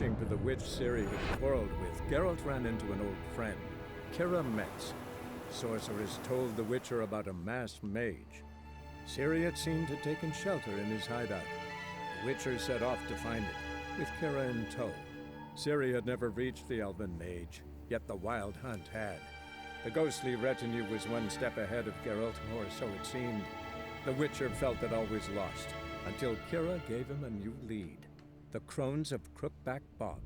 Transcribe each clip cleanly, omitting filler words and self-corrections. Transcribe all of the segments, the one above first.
searching for the witch Ciri had quarreled with, Geralt ran into an old friend, Kira Metz. Sorcerers told the Witcher about a masked mage. Ciri had seemed to have taken shelter in his hideout. The Witcher set off to find it, with Kira in tow. Ciri had never reached the elven mage, yet the wild hunt had. The ghostly retinue was one step ahead of Geralt, or so it seemed. The Witcher felt that all was lost, until Kira gave him a new lead. The Crones of Crookback Bog.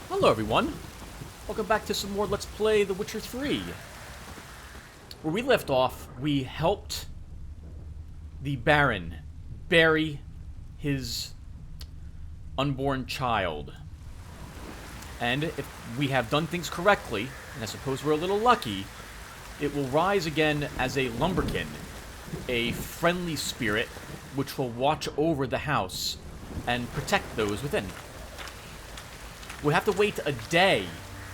Hello everyone, welcome back to some more Let's Play The Witcher 3. Where we left off, we helped the Baron bury his unborn child. And if we have done things correctly, and I suppose we're a little lucky, it will rise again as a Lumberkin, a friendly spirit which will watch over the house and protect those within. We'll have to wait a day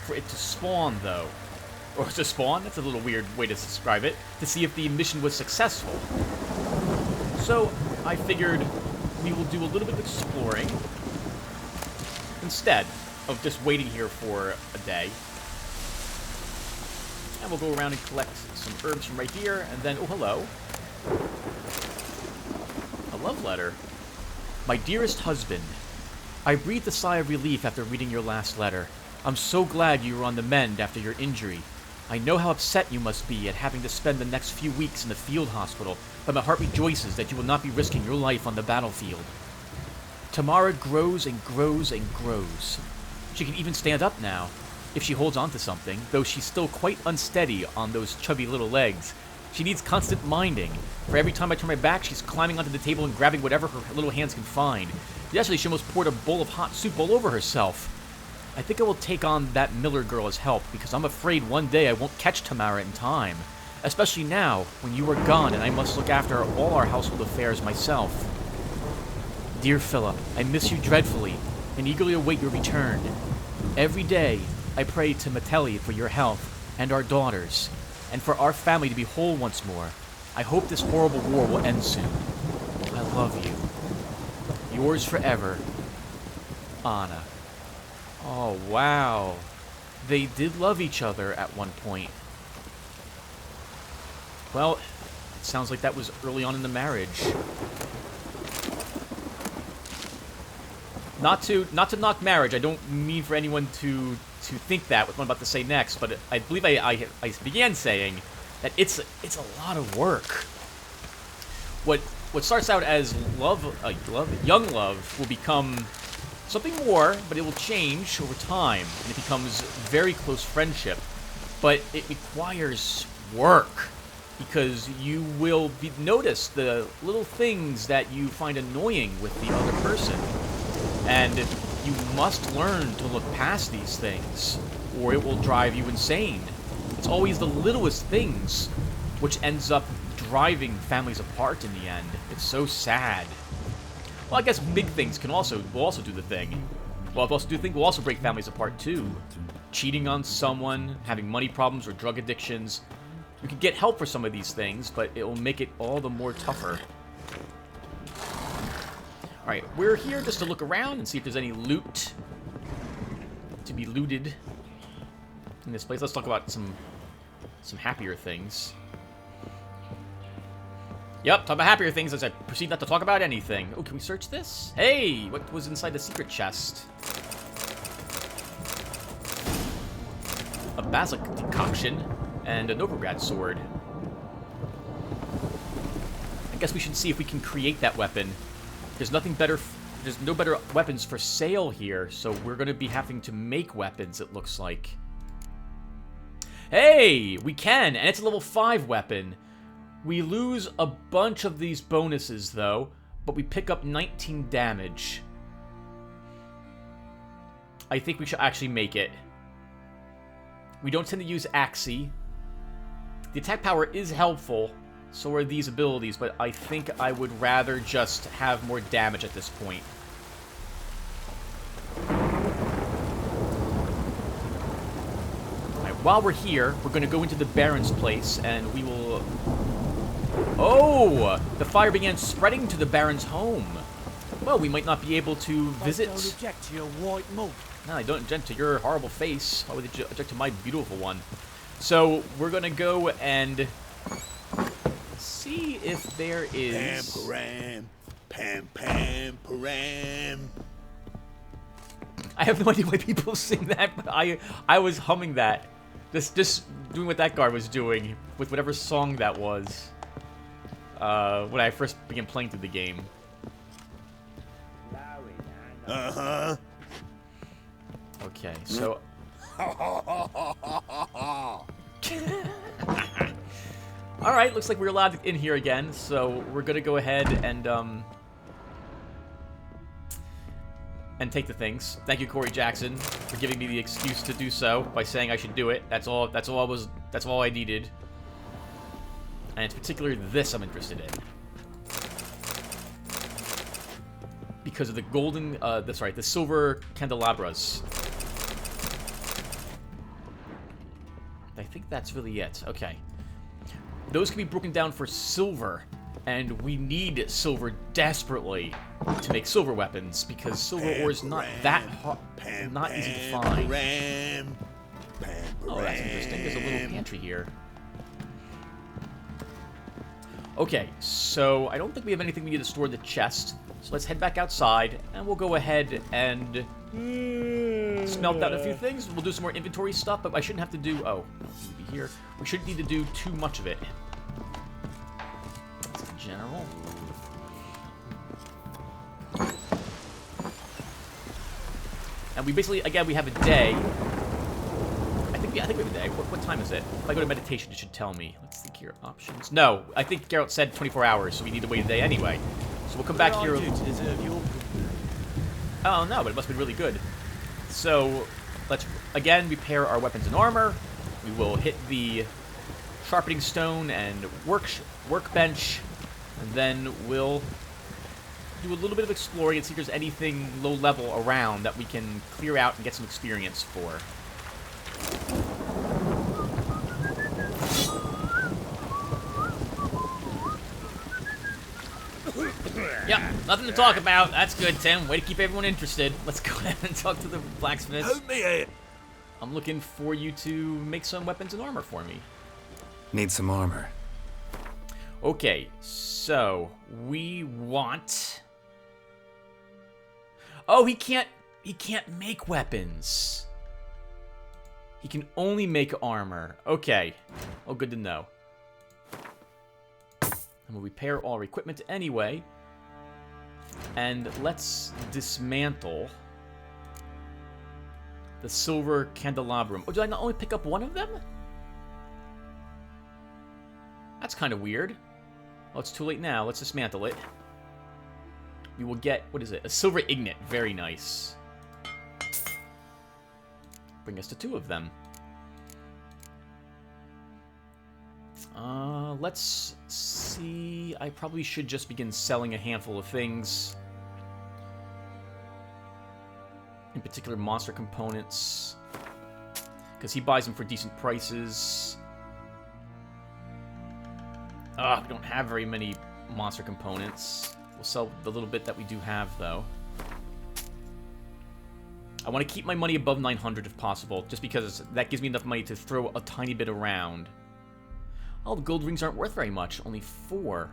for it to spawn, though. Or to spawn? That's a little weird way to describe it. To see if the mission was successful. So, I figured we will do a little bit of exploring instead of just waiting here for a day. And we'll go around and collect some herbs from right here, and then, oh, hello. A love letter. My dearest husband, I breathed a sigh of relief after reading your last letter. I'm so glad you were on the mend after your injury. I know how upset you must be at having to spend the next few weeks in the field hospital, but my heart rejoices that you will not be risking your life on the battlefield. Tamara grows and grows and grows. She can even stand up now, if she holds on to something, though she's still quite unsteady on those chubby little legs. She needs constant minding. For every time I turn my back, she's climbing onto the table and grabbing whatever her little hands can find. Yesterday, she almost poured a bowl of hot soup all over herself. I think I will take on that Miller girl as help, because I'm afraid one day I won't catch Tamara in time. Especially now, when you are gone and I must look after all our household affairs myself. Dear Philip, I miss you dreadfully, and eagerly await your return. Every day, I pray to Metelli for your health, and our daughters, and for our family to be whole once more. I hope this horrible war will end soon. I love you. Yours forever, Anna. Oh, wow. They did love each other at one point. Well, it sounds like that was early on in the marriage. Not to knock marriage. I don't mean for anyone to think that with what I'm about to say next, but I believe I began saying that it's a lot of work. What starts out as young love will become something more, but it will change over time, and it becomes very close friendship. But it requires work, because you will notice the little things that you find annoying with the other person. And you must learn to look past these things, or it will drive you insane. It's always the littlest things which ends up driving families apart in the end. It's so sad. Well, I guess big things will also do the thing. Well, will also break families apart too. Cheating on someone, having money problems or drug addictions. You can get help for some of these things, but it will make it all the more tougher. Alright, we're here just to look around and see if there's any loot to be looted in this place. Let's talk about some happier things. Yep, talk about happier things as I proceed not to talk about anything. Oh, can we search this? Hey, what was inside the secret chest? A basilic decoction and a Novigrad sword. I guess we should see if we can create that weapon. There's no better weapons for sale here, so we're going to be having to make weapons, it looks like. Hey, we can, and it's a level 5 weapon. We lose a bunch of these bonuses, though, but we pick up 19 damage. I think we should actually make it. We don't tend to use Axii. The attack power is helpful, so are these abilities, but I think I would rather just have more damage at this point. Alright, while we're here, we're going to go into the Baron's place, and we will Oh! The fire began spreading to the Baron's home. Well, we might not be able to visit. I don't object to your white mug. No, I don't object to your horrible face. Why would you object to my beautiful one? So, we're gonna go and see if there is... Pam-param. I have no idea why people sing that, but I was humming that. Just doing what that guard was doing with whatever song that was. When I first began playing through the game. Uh-huh. Okay, so... Alright, looks like we're allowed in here again, so we're gonna go ahead and take the things. Thank you, Corey Jackson, for giving me the excuse to do so by saying I should do it. That's all I needed. And it's particularly this I'm interested in. Because of the golden, the silver candelabras. I think that's really it. Okay. Those can be broken down for silver, and we need silver desperately to make silver weapons, because silver ore is not that hard, not easy to find. Oh, that's interesting. There's a little pantry here. Okay, so I don't think we have anything we need to store in the chest. So let's head back outside, and we'll go ahead and smelt out a few things. We'll do some more inventory stuff, but I shouldn't have to do... Oh, we'll be here. We shouldn't need to do too much of it. That's the general. And we basically, again, we have a day. I think we have a day. What time is it? If I go to meditation, it should tell me. Let's think here. Options. No, I think Geralt said 24 hours, so we need to wait a day anyway. So we'll come back here. Oh, no, but it must have been really good. So, let's, again, repair our weapons and armor. We will hit the sharpening stone and workbench. And then we'll do a little bit of exploring and see if there's anything low level around that we can clear out and get some experience for. Yep, nothing to talk about. That's good, Tim. Way to keep everyone interested. Let's go ahead and talk to the blacksmith. Help me out. I'm looking for you to make some weapons and armor for me. Need some armor. Okay, so we want... Oh, he can't make weapons. He can only make armor. Okay. Oh, good to know. And we'll repair all our equipment anyway. And let's dismantle the silver candelabrum. Oh, did I not only pick up one of them? That's kind of weird. Oh, it's too late now. Let's dismantle it. We will get, what is it? A silver ignet. Very nice. Bring us to 2 of them. Let's see. I probably should just begin selling a handful of things. In particular, monster components. Because he buys them for decent prices. We don't have very many monster components. We'll sell the little bit that we do have, though. I want to keep my money above 900 if possible, just because that gives me enough money to throw a tiny bit around. Oh, the gold rings aren't worth very much. Only 4.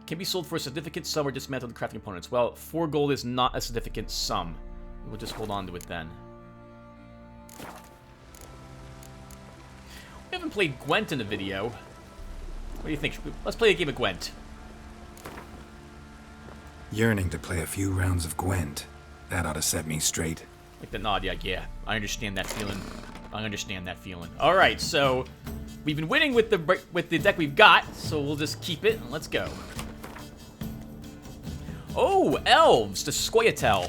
Can be sold for a significant sum or dismantled crafting components. Well, 4 gold is not a significant sum. We'll just hold on to it then. We haven't played Gwent in a video. What do you think? Let's play a game of Gwent. Yearning to play a few rounds of Gwent. That ought to set me straight. Like the nod, yeah. I understand that feeling. All right, so we've been winning with the deck we've got, so we'll just keep it and let's go. Oh, elves, the Scoia'tael.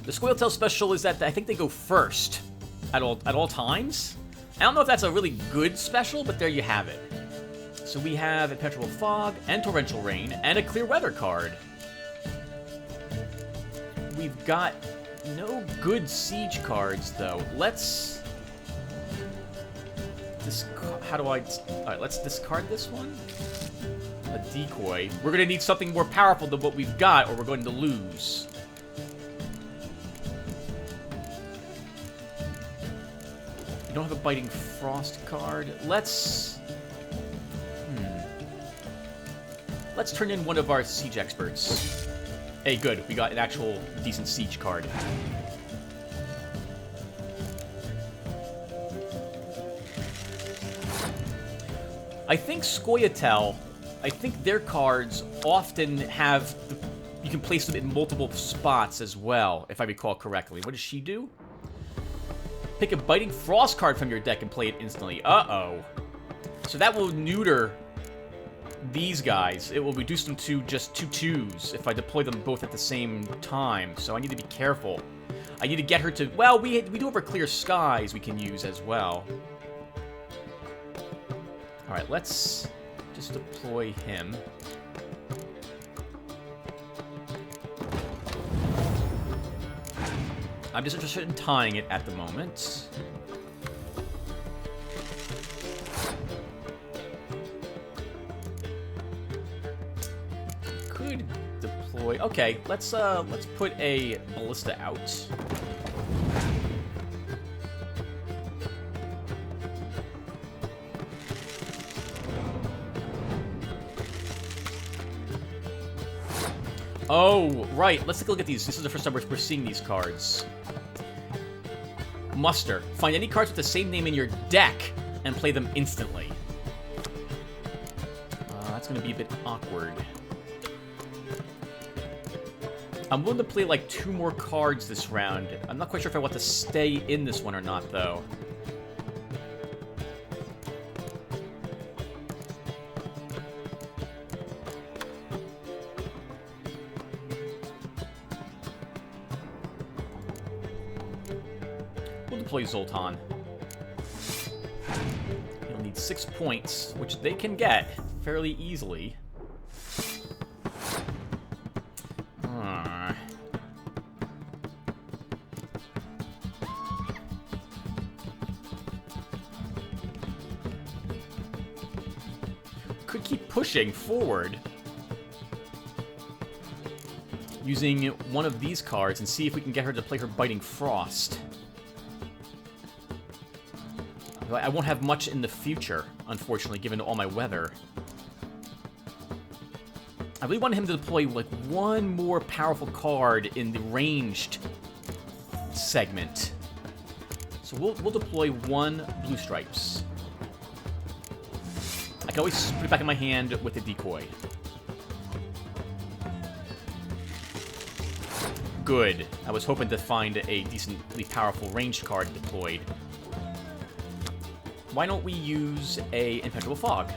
The Scoia'tael special is that I think they go first at all times. I don't know if that's a really good special, but there you have it. So we have Impenetrable Fog and Torrential Rain and a Clear Weather card. We've got no good siege cards, though. Let's How do I... Alright, let's discard this one. A decoy. We're gonna need something more powerful than what we've got, or we're going to lose. You don't have a Biting Frost card. Let's turn in one of our siege experts. Hey, good. We got an actual decent siege card. I think Scoia'tael, I think their cards often have... You can place them in multiple spots as well, if I recall correctly. What does she do? Pick a Biting Frost card from your deck and play it instantly. Uh-oh. So that will neuter these guys. It will reduce them to just 2/2s if I deploy them both at the same time. So I need to be careful. I need to get her to... Well, we do have our Clear Skies we can use as well. Alright, let's just deploy him. I'm just interested in tying it at the moment. Could deploy... Okay, let's put a Ballista out. Oh, right. Let's take a look at these. This is the first time we're seeing these cards. Muster. Find any cards with the same name in your deck and play them instantly. That's going to be a bit awkward. I'm willing to play like 2 more cards this round. I'm not quite sure if I want to stay in this one or not, though. Deploy Zoltan. He'll need 6 points, which they can get fairly easily. Could keep pushing forward using one of these cards and see if we can get her to play her Biting Frost. I won't have much in the future, unfortunately, given all my weather. I really wanted him to deploy, like, one more powerful card in the ranged segment. So we'll deploy 1 Blue Stripes. I can always put it back in my hand with a decoy. Good. I was hoping to find a decently powerful ranged card deployed. Why don't we use a Impenetrable Fog?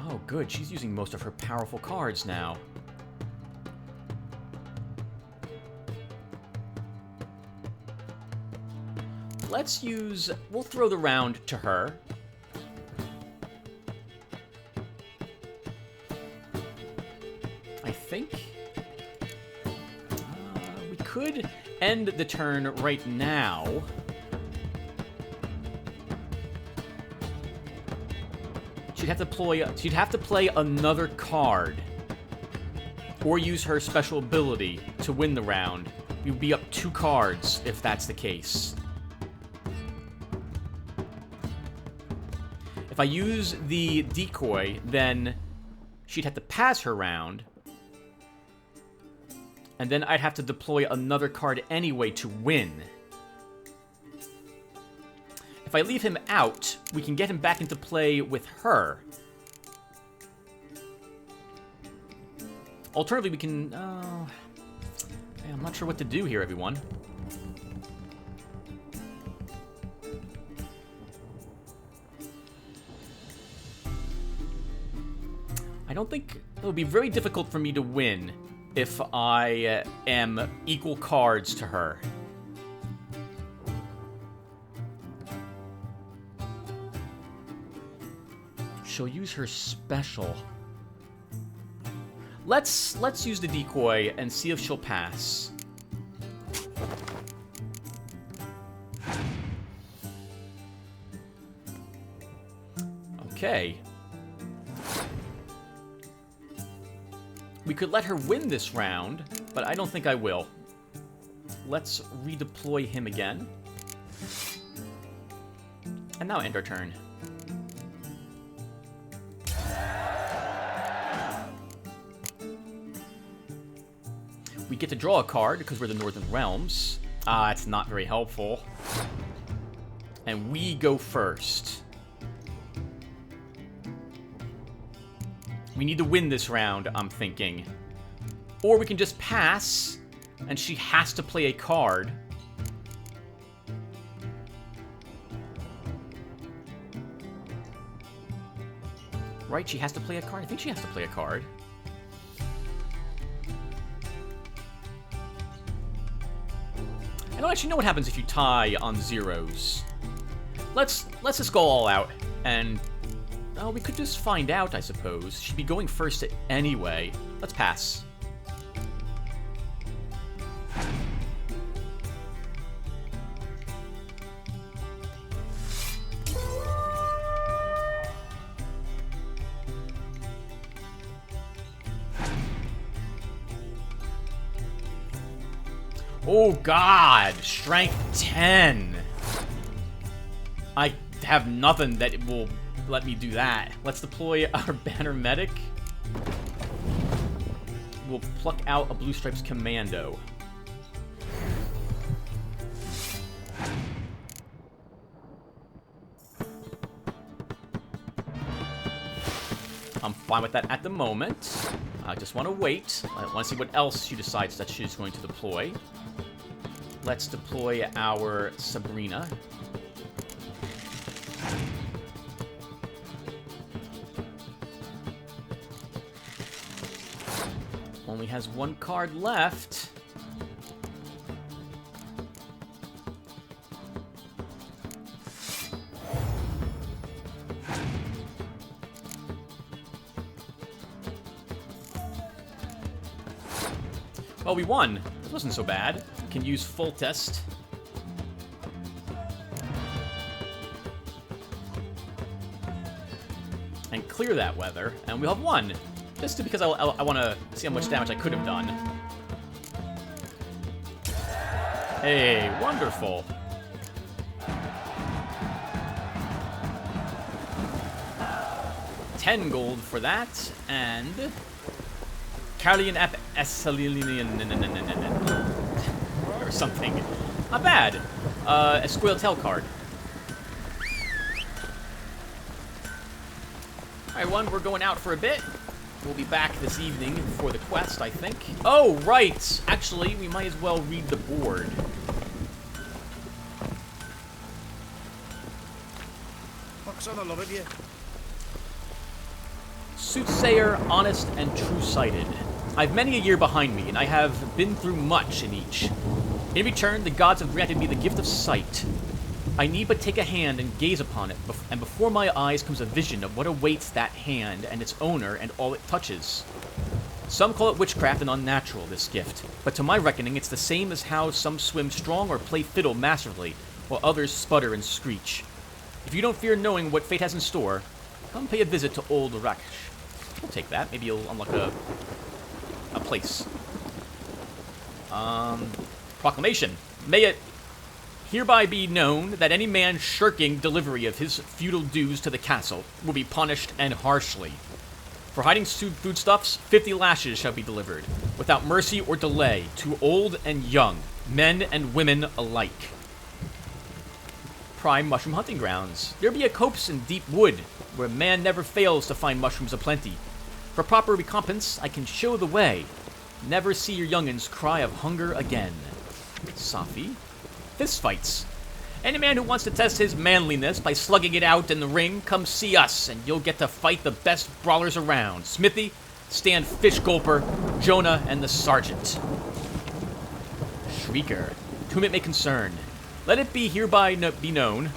Oh, good. She's using most of her powerful cards now. Let's use... We'll throw the round to her. We could end the turn right now. She'd have to play another card or use her special ability to win the round. We'd be up 2 cards if that's the case. If I use the decoy, then she'd have to pass her round. And then I'd have to deploy another card anyway to win. If I leave him out, we can get him back into play with her. Alternatively, we can... I'm not sure what to do here, everyone. I don't think... It'll be very difficult for me to win if I am equal cards to her. She'll use her special. Let's use the decoy and see if she'll pass. Okay. We could let her win this round, but I don't think I will. Let's redeploy him again. And now end our turn. We get to draw a card because we're the Northern Realms. It's not very helpful. And we go first. We need to win this round, I'm thinking. Or we can just pass, and she has to play a card. Right, she has to play a card? I think she has to play a card. I don't actually know what happens if you tie on zeros. Let's just go all out, and... Oh, we could just find out, I suppose. She'd be going first anyway. Let's pass. Oh, God! Strength 10! I have nothing that will let me do that. Let's deploy our Banner Medic. We'll pluck out a Blue Stripes Commando. I'm fine with that at the moment. I just want to wait. I want to see what else she decides that she's going to deploy. Let's deploy our Sabrina. Only has one card left. Well, we won. It wasn't so bad. Can use full test. And clear that weather, and we'll have won. Just because I want to see how much damage I could have done. Hey, wonderful. $10 gold for that, and Carlian Ep Essalinian or something. Not bad. A Squeal Tail card. Alright, we're going out for a bit. We'll be back this evening for the quest, I think. Oh, right! Actually, we might as well read the board. Fuck's on a lot of you. Soothsayer, honest, and true-sighted. I've many a year behind me, and I have been through much in each. In return, the gods have granted me the gift of sight. I need but take a hand and gaze upon it, and before my eyes comes a vision of what awaits that hand and its owner and all it touches. Some call it witchcraft and unnatural, this gift, but to my reckoning it's the same as how some swim strong or play fiddle masterfully, while others sputter and screech. If you don't fear knowing what fate has in store, come pay a visit to Old Rakesh. We'll take that. Maybe you'll unlock a place. Proclamation. May it hereby be known that any man shirking delivery of his feudal dues to the castle will be punished and harshly. For hiding foodstuffs, 50 lashes shall be delivered, without mercy or delay, to old and young, men and women alike. Prime mushroom hunting grounds. There be a copse in deep wood, where man never fails to find mushrooms aplenty. For proper recompense, I can show the way. Never see your young'uns cry of hunger again. Safi. Fistfights. Any man who wants to test his manliness by slugging it out in the ring, come see us, and you'll get to fight the best brawlers around. Smithy, Stan Fishgulper, Jonah, and the Sergeant. Shrieker. To whom it may concern. Let it hereby be known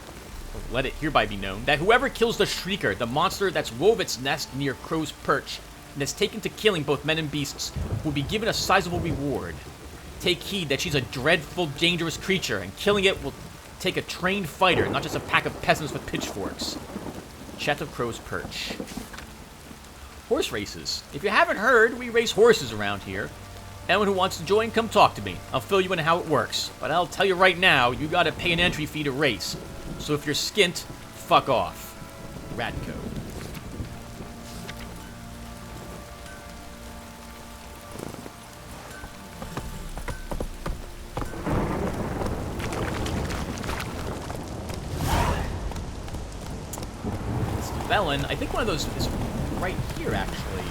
that whoever kills the Shrieker, the monster that's wove its nest near Crow's Perch, and has taken to killing both men and beasts will be given a sizable reward. Take heed that she's a dreadful, dangerous creature, and killing it will take a trained fighter, not just a pack of peasants with pitchforks. Chet of Crow's Perch. Horse races. If you haven't heard, we race horses around here. Anyone who wants to join, come talk to me. I'll fill you in how it works. But I'll tell you right now, you gotta pay an entry fee to race. So if you're skint, fuck off. Radco. Velen, I think one of those is right here, actually.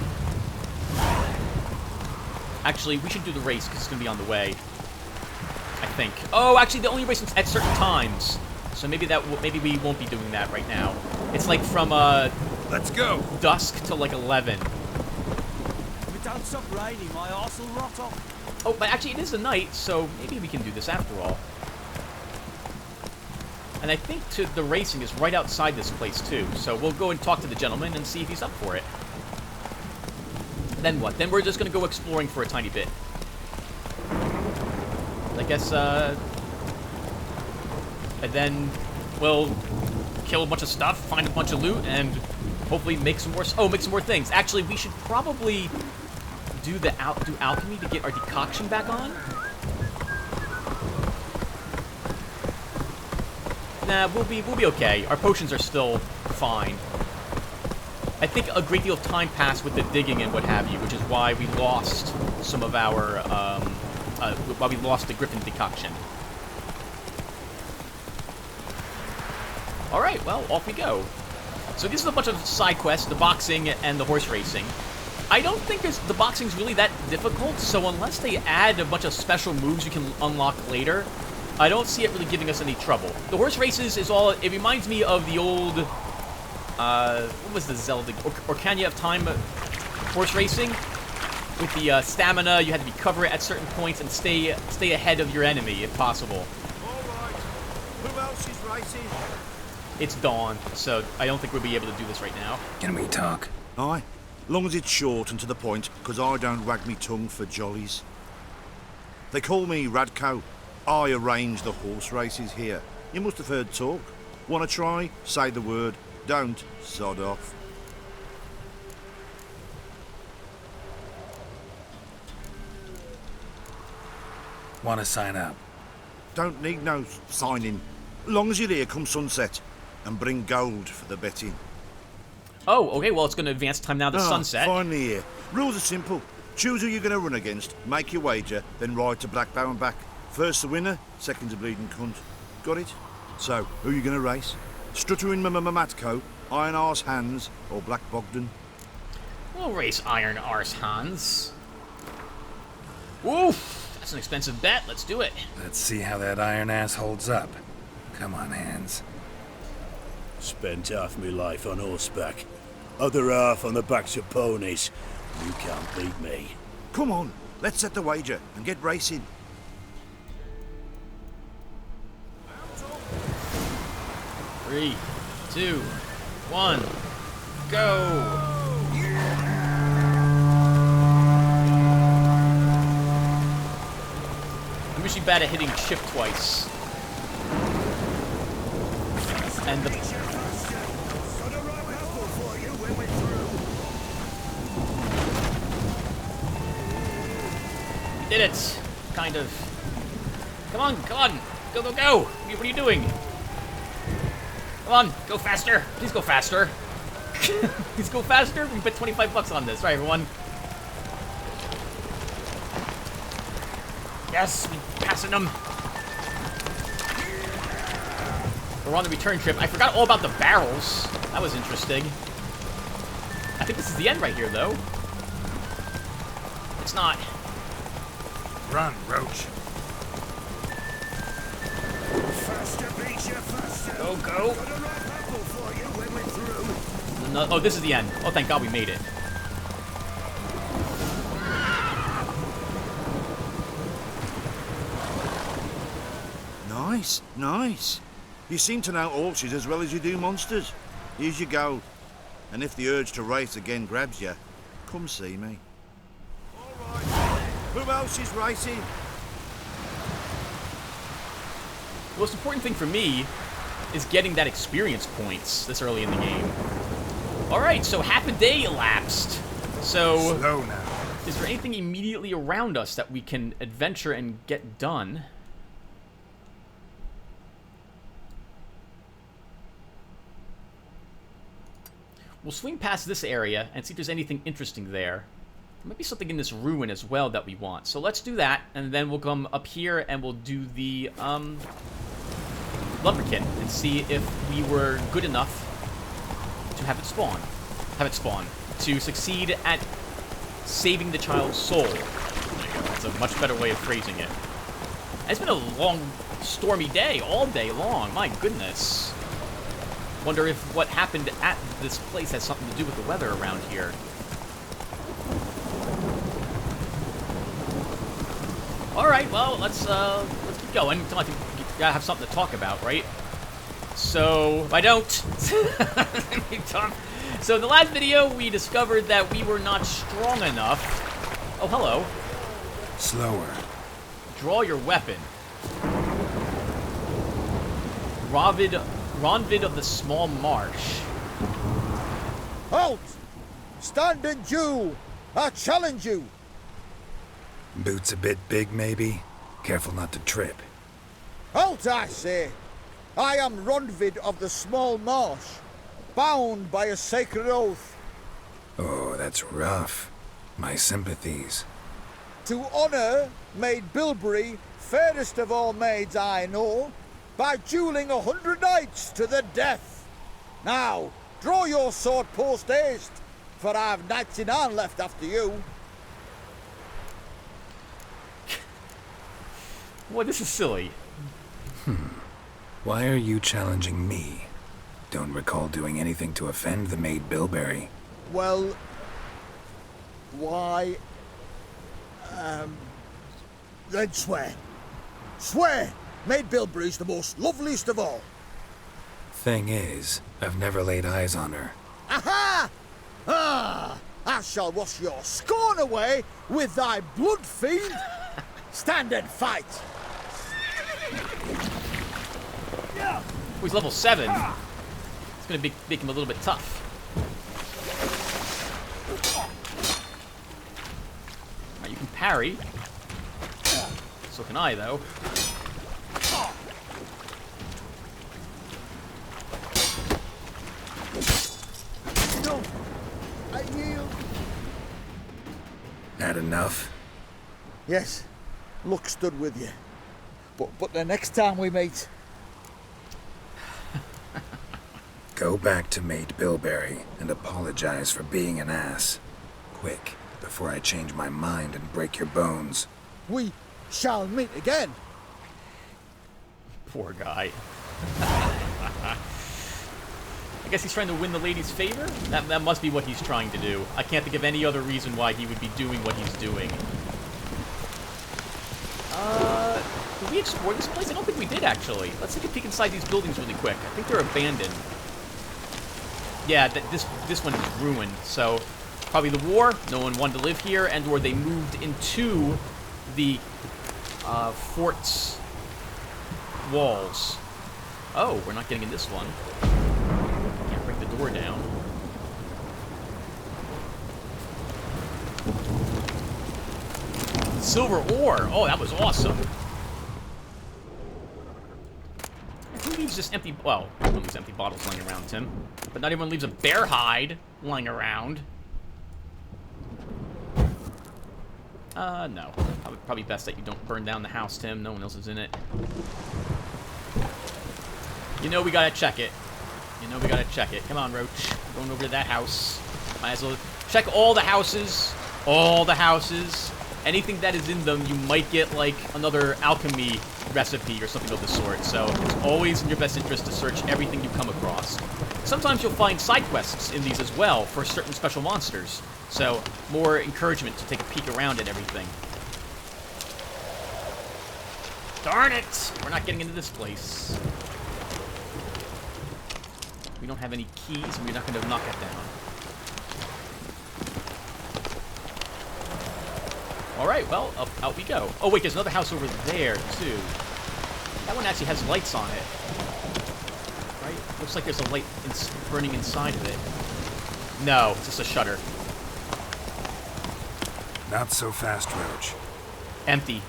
Actually, we should do the race, because it's going to be on the way. I think. Oh, actually, the only race is at certain times. So maybe maybe we won't be doing that right now. It's like from, Let's go! dusk to, like, 11. If it don't stop raining, my arse will rot off. Oh, but actually, it is a night, so maybe we can do this after all. And I think the racing is right outside this place, too. So we'll go and talk to the gentleman and see if he's up for it. Then what? Then we're just going to go exploring for a tiny bit. I guess, and then we'll kill a bunch of stuff, find a bunch of loot, and hopefully make some more... Oh, make some more things. Actually, we should probably do alchemy to get our decoction back on. Nah, we'll be okay. Our potions are still fine. I think a great deal of time passed with the digging and what have you, which is why we lost some of our, why we lost the Griffin decoction. Alright, well, off we go. So this is a bunch of side quests, the boxing and the horse racing. I don't think the boxing's really that difficult, so unless they add a bunch of special moves you can unlock later, I don't see it really giving us any trouble. The horse races is all... It reminds me of the old... what was the Zelda... Orcania of Time horse racing? With the stamina, you had to recover it at certain points and stay ahead of your enemy, if possible. Alright. Who else is racing? It's dawn, so I don't think we'll be able to do this right now. Can we talk? Aye. Long as it's short and to the point, because I don't wag me tongue for jollies. They call me Radco. I arrange the horse races here. You must have heard talk. Want to try? Say the word. Don't. Sod off. Want to sign up? Don't need no signing. Long as you're here come sunset. And bring gold for the betting. Oh, okay, well, it's going to advance time now to sunset. Finally here. Rules are simple. Choose who you're going to run against, make your wager, then ride to Blackbow and back. First the winner, second the bleeding cunt. Got it? So, who are you going to race? Stuttering Matco, Iron Arse Hans, or Black Bogdan? We'll race Iron Arse Hans. Oof, that's an expensive bet. Let's do it. Let's see how that iron ass holds up. Come on, Hans. Spent half my life on horseback, other half on the backs of ponies. You can't beat me. Come on, let's set the wager and get racing. 3, 2, 1, go! I'm usually bad at hitting shift twice. And the... We did it! Kind of. Come on, come on! Go, go, go! What are you doing? Come on, go faster! Please go faster! Please go faster! We bet $25 on this. Right, everyone. Yes, we're passing them. We're on the return trip. I forgot all about the barrels. That was interesting. I think this is the end right here, though. It's not. Run, Roach. Go, go. No, oh, this is the end. Oh, thank God we made it. Nice, nice. You seem to know horses as well as you do monsters. Here's your gold. And if the urge to race again grabs you, come see me. All right. Who else is racing? The most important thing for me is getting that experience points this early in the game. Alright, so half a day elapsed. So, Slow now. is there anything immediately around us that we can adventure and get done? We'll swing past this area and see if there's anything interesting there. There might be something in this ruin as well that we want. So let's do that, and then we'll come up here and we'll do the, Blaviken and see if we were good enough to have it spawn. To succeed at saving the child's soul. There you go. That's a much better way of phrasing it. And it's been a long, stormy day, all day long. My goodness. Wonder if what happened at this place has something to do with the weather around here. All right, well, let's keep going. I think we gotta have something to talk about, right? So, if I don't, so in the last video, we discovered that we were not strong enough. Oh, hello. Slower. Draw your weapon. Ronvid of the Small Marsh. Halt! Stand and do! I challenge you! Boots a bit big, maybe? Careful not to trip. Halt, I say! I am Ronvid of the Small Marsh, bound by a sacred oath. Oh, that's rough. My sympathies. To honour Maid Bilberry, fairest of all maids I know, by duelling 100 knights to the death. Now, draw your sword post haste, for I've knights in hand left after you. Well, this is silly. Why are you challenging me? Don't recall doing anything to offend the Maid Bilberry. Well, why... then swear. Swear! Maid Bilberry's the most loveliest of all. Thing is, I've never laid eyes on her. Aha! Ah! I shall wash your scorn away with thy blood, fiend! Stand and fight! Oh, he's level 7. It's gonna make him a little bit tough. Alright, you can parry. So can I, though. No! I yield! Had enough? Yes, luck stood with you. But the next time we meet... Go back to Maid Bilberry and apologize for being an ass. Quick, before I change my mind and break your bones. we shall meet again. Poor guy. I guess he's trying to win the lady's favor? That must be what he's trying to do. I can't think of any other reason why he would be doing what he's doing. Did we explore this place? I don't think we did, actually. Let's take a peek inside these buildings really quick. I think they're abandoned. Yeah, this one is ruined, so probably the war, no one wanted to live here, and or they moved into the fort's walls. Oh, we're not getting in this one. Can't break the door down. Silver ore! Oh, that was awesome! Who leaves just empty... Well, everyone leaves empty bottles lying around, Tim. But not everyone leaves a bear hide lying around. No. Probably best that you don't burn down the house, Tim. No one else is in it. You know we gotta check it. You know we gotta check it. Come on, Roach. We're going over to that house. Might as well check all the houses. All the houses. Anything that is in them, you might get, like, another alchemy recipe or something of the sort. So it's always in your best interest to search everything you come across. Sometimes you'll find side quests in these as well for certain special monsters. So more encouragement to take a peek around at everything. Darn it! We're not getting into this place. We don't have any keys, and we're not going to knock it down. Alright, well, out we go. Oh, wait, there's another house over there, too. That one actually has lights on it. Right? Looks like there's a light burning inside of it. No, it's just a shutter. Not so fast, Roach. Empty.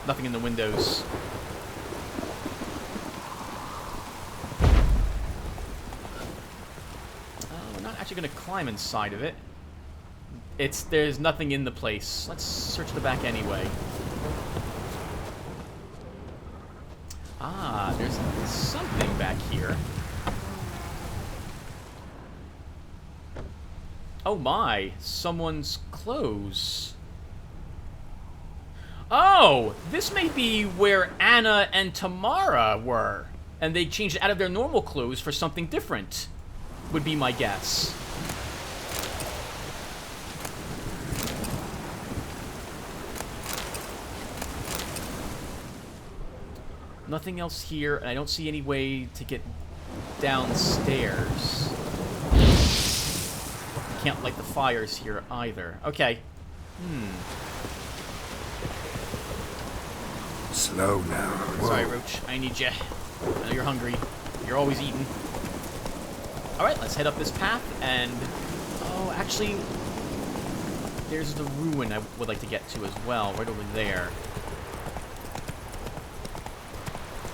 Nothing in the windows. We're not actually going to climb inside of it. There's nothing in the place. Let's search the back anyway. Ah, there's something back here. Oh my, someone's clothes. Oh, this may be where Anna and Tamara were. And they changed it out of their normal clothes for something different, would be my guess. Nothing else here, and I don't see any way to get downstairs. Can't light the fires here either. Okay. Slow now. Whoa. Sorry, Roach. I need you. I know you're hungry. You're always eating. Alright, let's head up this path, and... Oh, actually... There's the ruin I would like to get to as well, right over there.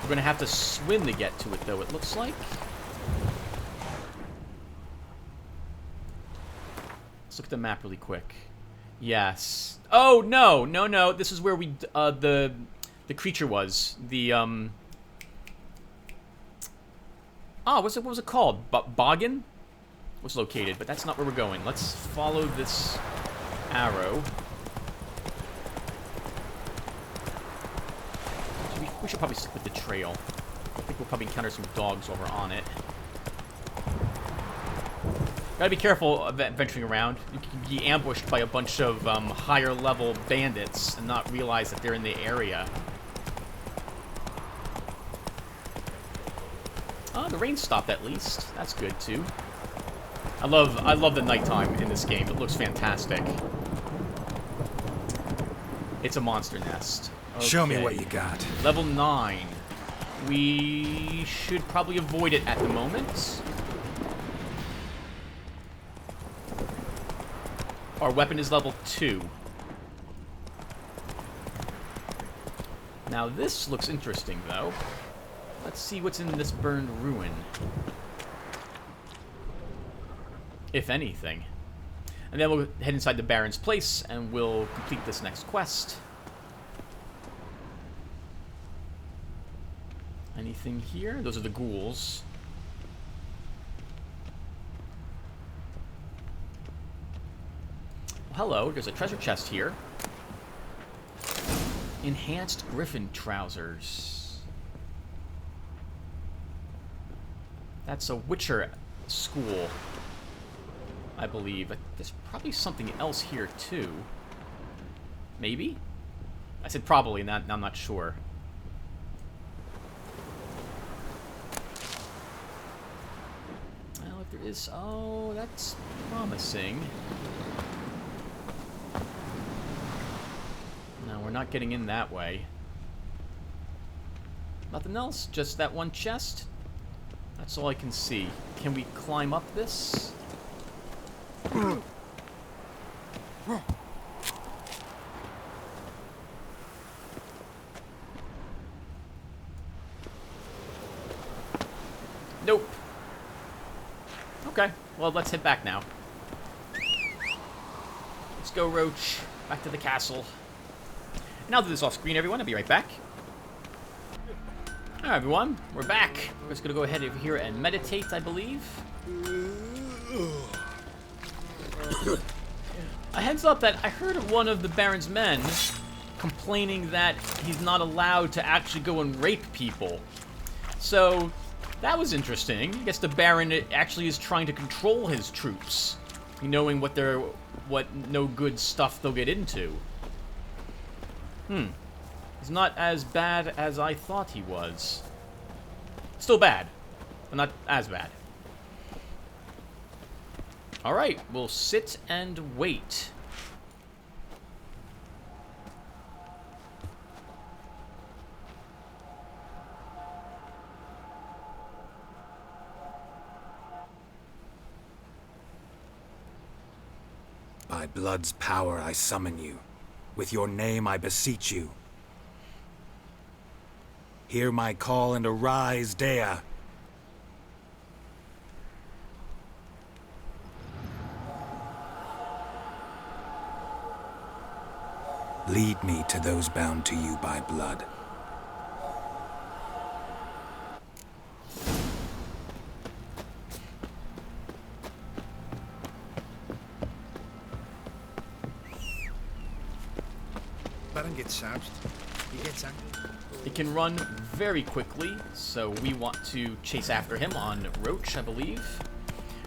We're gonna have to swim to get to it, though, it looks like. Let's look at the map really quick. Yes. Oh, no! No, no, this is where we... the creature was. The, Oh, what was it called? Boggin? Was located, but that's not where we're going. Let's follow this arrow. We should probably stick with the trail. I think we'll probably encounter some dogs while we're on it. Gotta be careful of venturing around. You can be ambushed by a bunch of higher level bandits and not realize that they're in the area. Oh, the rain stopped at least. That's good too. I love the nighttime in this game. It looks fantastic. It's a monster nest. Okay. Show me what you got. Level 9. We should probably avoid it at the moment. Our weapon is level 2. Now this looks interesting though. Let's see what's in this burned ruin. If anything. And then we'll head inside the Baron's place and we'll complete this next quest. Anything here? Those are the ghouls. Well, hello, there's a treasure chest here. Enhanced Griffin trousers. That's a Witcher school, I believe. There's probably something else here too. Maybe? I said probably, and I'm not sure. Well, if there is... Oh, that's promising. No, we're not getting in that way. Nothing else? Just that one chest? That's all I can see. Can we climb up this? Nope. Okay, well, let's head back now. Let's go, Roach. Back to the castle. And I'll do this off screen, everyone. I'll be right back. Alright, everyone. We're back. We're just going to go ahead over here and meditate, I believe. A heads up that I heard of one of the Baron's men complaining that he's not allowed to actually go and rape people. So, that was interesting. I guess the Baron actually is trying to control his troops, knowing what no good stuff they'll get into. He's not as bad as I thought he was. Still bad, but not as bad. Alright, we'll sit and wait. By blood's power I summon you. With your name I beseech you. Hear my call and arise, Dea. Lead me to those bound to you by blood. Let him get soused. He gets angry. It can run very quickly, so we want to chase after him on Roach, I believe.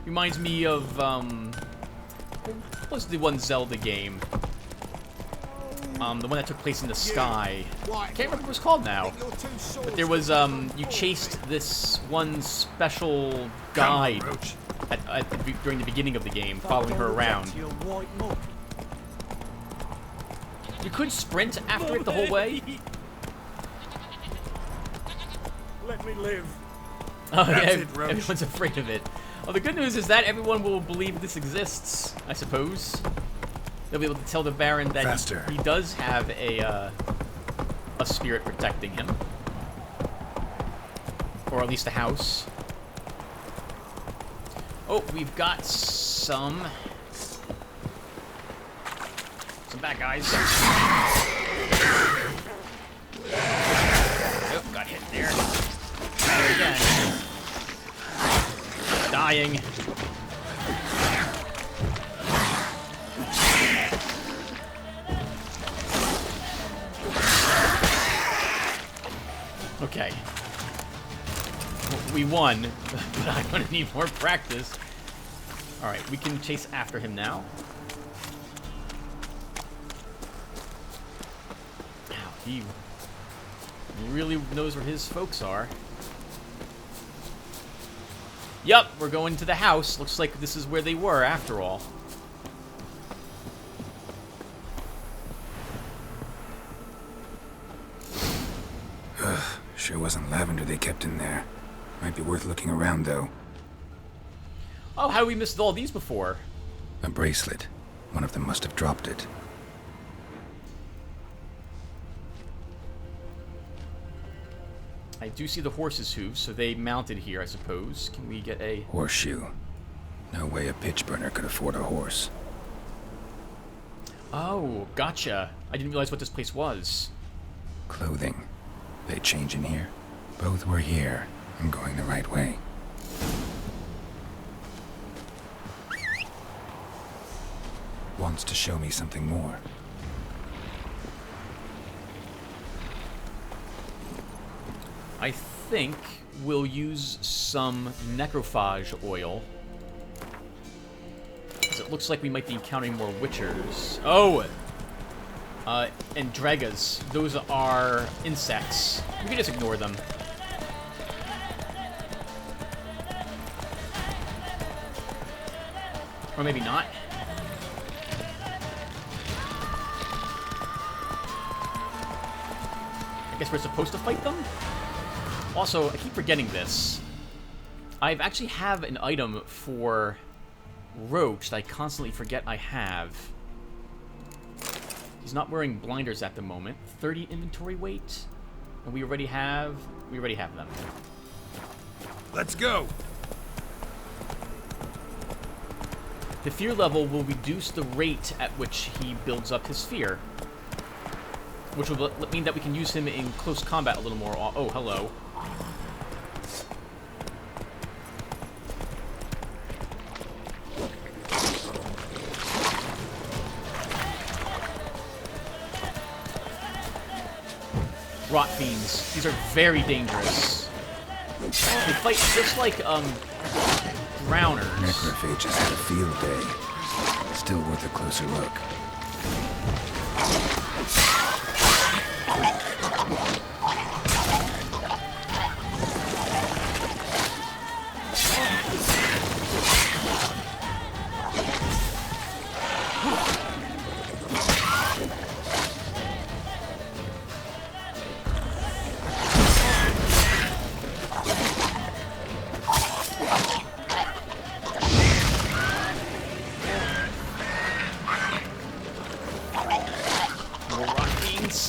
Reminds me of, what was the one Zelda game? The one that took place in the sky. I can't remember what it was called now. But there was, you chased this one special guide during the beginning of the game, following her around. You could sprint after it the whole way. Let me live. Oh, That's yeah, it, Roach. everyone's afraid of it. Well, the good news is that everyone will believe this exists, I suppose. They'll be able to tell the Baron that he does have a spirit protecting him. Or at least a house. Oh, we've got some bad guys. Oh, got hit there. There again. Dying. Okay. Well, we won, but I'm gonna need more practice. Alright, we can chase after him now. Wow, he really knows where his folks are. Yup, we're going to the house. Looks like this is where they were, after all. Sure wasn't lavender they kept in there. Might be worth looking around, though. Oh, how we missed all these before? A bracelet. One of them must have dropped it. I do see the horse's hooves, so they mounted here, I suppose. Can we get a... Horseshoe. No way a pitch burner could afford a horse. Oh, gotcha. I didn't realize what this place was. Clothing. They change in here? Both were here. I'm going the right way. Wants to show me something more. I think we'll use some necrophage oil. 'Cause it looks like we might be encountering more witchers. Oh! And dregas. Those are insects. We can just ignore them. Or maybe not. I guess we're supposed to fight them? Also, I keep forgetting this. I actually have an item for Roach that I constantly forget I have. He's not wearing blinders at the moment. 30 inventory weight. And we already have them. Let's go. The fear level will reduce the rate at which he builds up his fear. Which will mean that we can use him in close combat a little more. Oh, hello. Rot fiends. These are very dangerous. They fight just like, drowners. Necrophages had a field day. Still worth a closer look.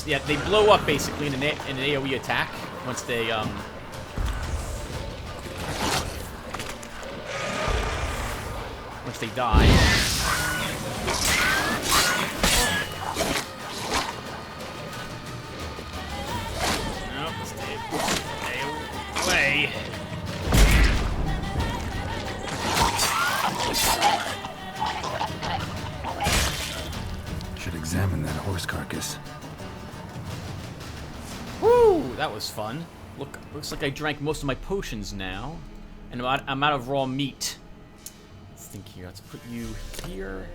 Yeah, they blow up basically in an AoE attack once they die. Nope, stay away. Should examine that horse carcass. Woo! That was fun. Looks like I drank most of my potions now, and I'm out of raw meat. Let's think here. Let's put you here.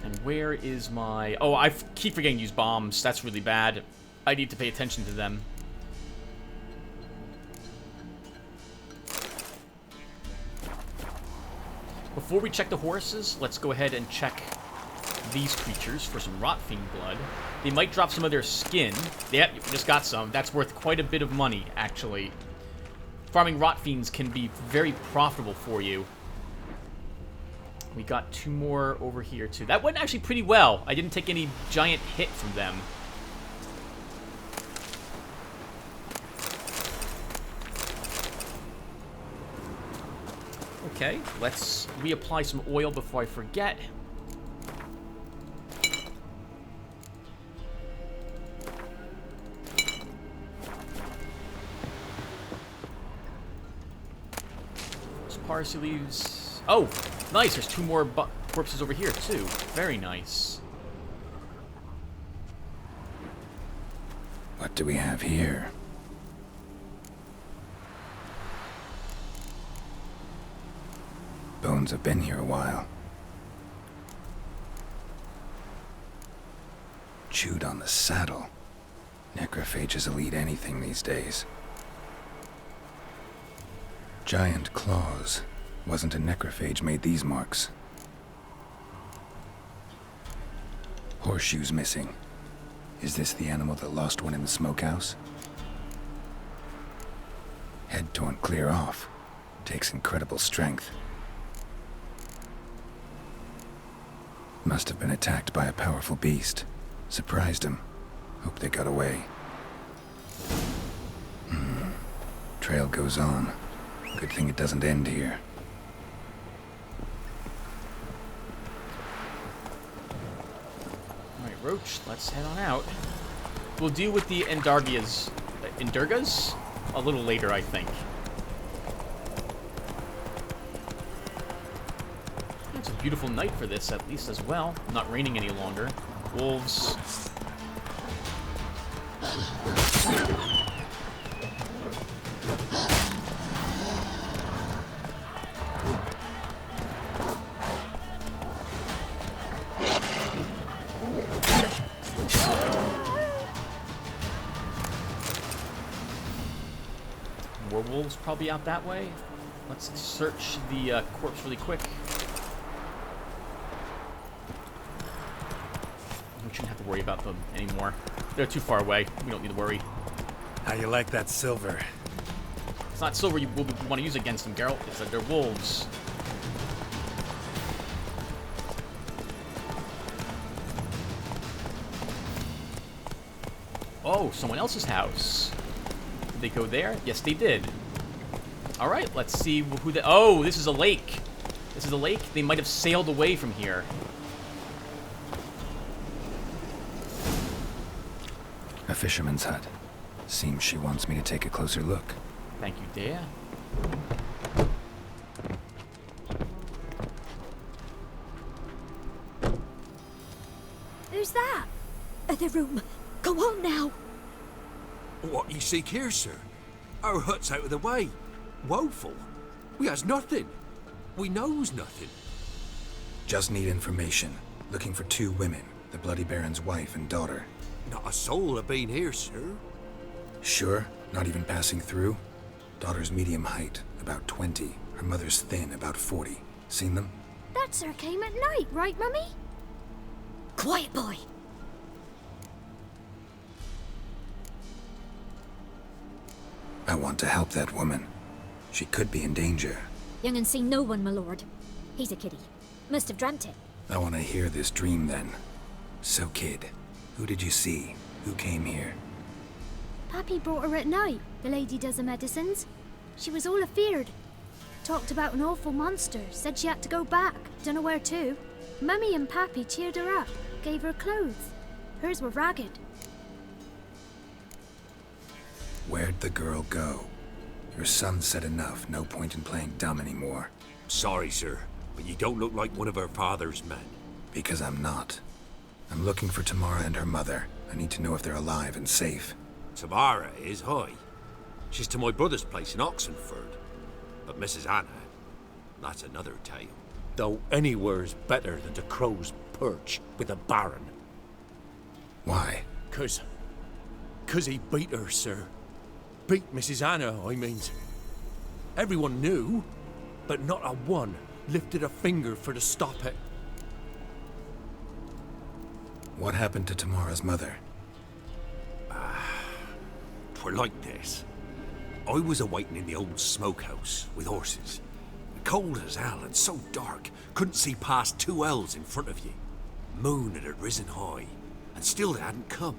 And where is my... Oh, I keep forgetting to use bombs. That's really bad. I need to pay attention to them. Before we check the horses, let's go ahead and check these creatures for some Rotfiend blood. They might drop some of their skin. Yep, you just got some. That's worth quite a bit of money, actually. Farming Rotfiends can be very profitable for you. We got 2 more over here, too. That went actually pretty well. I didn't take any giant hit from them. Okay, let's reapply some oil before I forget. Some parsley leaves. Oh, nice. There's 2 more corpses over here, too. Very nice. What do we have here? Bones have been here a while. Chewed on the saddle. Necrophages will eat anything these days. Giant claws. Wasn't a necrophage made these marks. Horseshoes missing. Is this the animal that lost one in the smokehouse? Head torn clear off. Takes incredible strength. Must have been attacked by a powerful beast. Surprised him. Hope they got away. Trail goes on. Good thing it doesn't end here. Alright, Roach, let's head on out. We'll deal with the Endurgas a little later, I think. It's a beautiful night for this, at least, as well. Not raining any longer. Wolves. More wolves probably out that way. Let's search the corpse really quick. We shouldn't have to worry about them anymore. They're too far away. We don't need to worry. How you like that silver? It's not silver you want to use against them, Geralt. It's that they're wolves. Oh, someone else's house. Did they go there? Yes, they did. All right, let's see who they... Oh, this is a lake. This is a lake? They might have sailed away from here. A fisherman's hut. Seems she wants me to take a closer look. Thank you, dear. Who's that? The room. Go on now. What you seek here, sir? Our hut's out of the way. Woeful. We has nothing. We knows nothing. Just need information. Looking for 2 women. The Bloody Baron's wife and daughter. Not a soul have been here, sir. Sure? Not even passing through? Daughter's medium height, about 20. Her mother's thin, about 40. Seen them? That sir came at night, right, Mummy? Quiet, boy. I want to help that woman. She could be in danger. Young and seen no one, my lord. He's a kiddie. Must have dreamt it. I want to hear this dream then. So, kid, who did you see? Who came here? Pappy brought her at night, the lady does the medicines. She was all afeared. Talked about an awful monster, said she had to go back, dunno where to. Mummy and Pappy cheered her up, gave her clothes. Hers were ragged. Where'd the girl go? Your son said enough, no point in playing dumb anymore. Sorry, sir, but you don't look like one of her father's men. Because I'm not. I'm looking for Tamara and her mother. I need to know if they're alive and safe. Tamara is high. She's to my brother's place in Oxenford. But Mrs. Anna, that's another tale. Though anywhere's better than the Crow's Perch with a baron. Why? 'Cause he beat her, sir. Beat Mrs. Anna, I means. Everyone knew, but not a one lifted a finger for to stop it. What happened to Tamara's mother? 'Twere like this. I was a-waiting in the old smokehouse with horses. Cold as hell and so dark, couldn't see past 2 ells in front of you. Moon had risen high, and still they hadn't come.